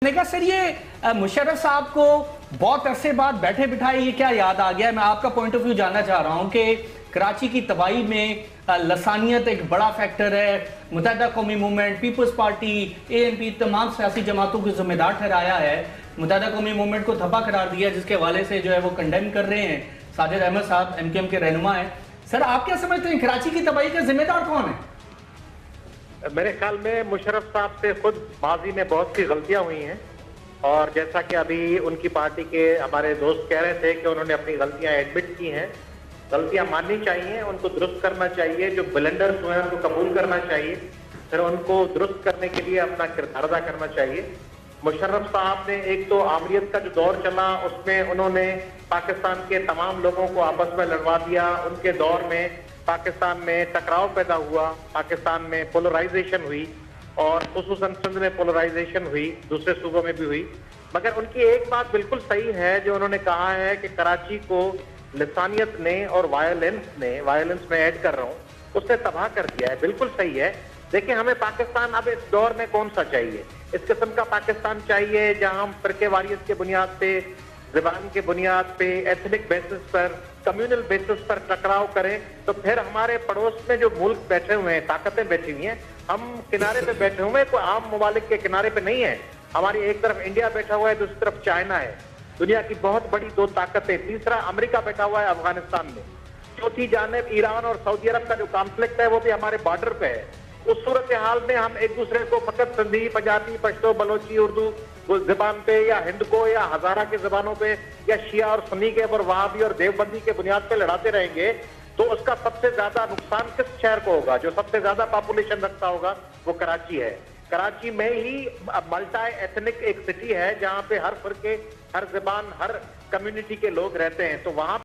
मैंने कहा सर ये मुशर्रफ साहब को बहुत अरसे बाद बैठे बिठाए ये क्या याद आ गया। मैं आपका पॉइंट ऑफ व्यू जानना चाह रहा हूं कि कराची की तबाही में लसानियत एक बड़ा फैक्टर है। मुत्तहिदा कौमी मूवमेंट, पीपल्स पार्टी, ANP तमाम सियासी जमातों को जिम्मेदार ठहराया है। मुत्तहिदा कौमी मूवमेंट को धब्बा करार दिया जिसके हवाले से जो है वो कंडेम कर रहे हैं साजिद अहमद साहब, MKM के रहनुमा है। सर आप क्या समझते हैं कराची की तबाही का जिम्मेदार कौन है? मेरे ख्याल में मुशर्रफ साहब से खुद माजी में बहुत सी गलतियां हुई हैं और जैसा कि अभी उनकी पार्टी के हमारे दोस्त कह रहे थे कि उन्होंने अपनी गलतियां एडमिट की हैं। गलतियां माननी चाहिए, उनको दुरुस्त करना चाहिए, जो ब्लंडर्स हुए हैं उनको कबूल करना चाहिए, फिर उनको दुरुस्त करने के लिए अपना किरदार अदा करना चाहिए। मुशर्रफ साहब ने एक तो आमरीत का जो दौर चला उसमें उन्होंने पाकिस्तान के तमाम लोगों को आपस में लड़वा दिया। उनके दौर में पाकिस्तान में टकराव पैदा हुआ, पाकिस्तान में पोलराइजेशन हुई और खुसूसन सिंध में पोलराइजेशन हुई, दूसरे सूबों में भी हुई। मगर उनकी एक बात बिल्कुल सही है जो उन्होंने कहा है कि कराची को लिसानियत ने और वायलेंस में ऐड कर रहा हूं, उसने तबाह कर दिया है। बिल्कुल सही है। देखिए हमें पाकिस्तान अब इस दौर में कौन सा चाहिए? इस किस्म का पाकिस्तान चाहिए जहां हम फिरके वारियत के बुनियाद पे, ज़बान के बुनियाद पे, एथनिक बेसिस पर, कम्युनल बेसिस पर टकराव करें? तो फिर हमारे पड़ोस में जो मुल्क बैठे हुए हैं, ताकतें बैठी हुई हैं, हम किनारे पे बैठे हुए हैं, कोई आम ममालिक के किनारे पे नहीं है। हमारी एक तरफ इंडिया बैठा हुआ है, दूसरी तरफ चाइना है, दुनिया की बहुत बड़ी दो ताकतें, तीसरा अमेरिका बैठा हुआ है अफगानिस्तान में, चौथी जानिब ईरान और सऊदी अरब का जो कॉन्फ्लिक्ट है वो भी हमारे बॉर्डर पे है। उस सूरत हाल में हम एक दूसरे को फकत सिंधी, पंजाबी, पश्तो, बलोची, उर्दू जबान पे या हिंद को या हजारा की जबानों पे या शिया और सुन्नी के और वहाबी और देवबंदी के बुनियाद पे लड़ाते रहेंगे तो उसका सबसे ज्यादा नुकसान किस शहर को होगा? जो सबसे ज्यादा पॉपुलेशन रखता होगा वो कराची है। कराची में ही मल्टी एथनिक एक सिटी है जहां पे हर फिरके, हर जबान, हर कम्युनिटी के लोग रहते हैं। तो वहां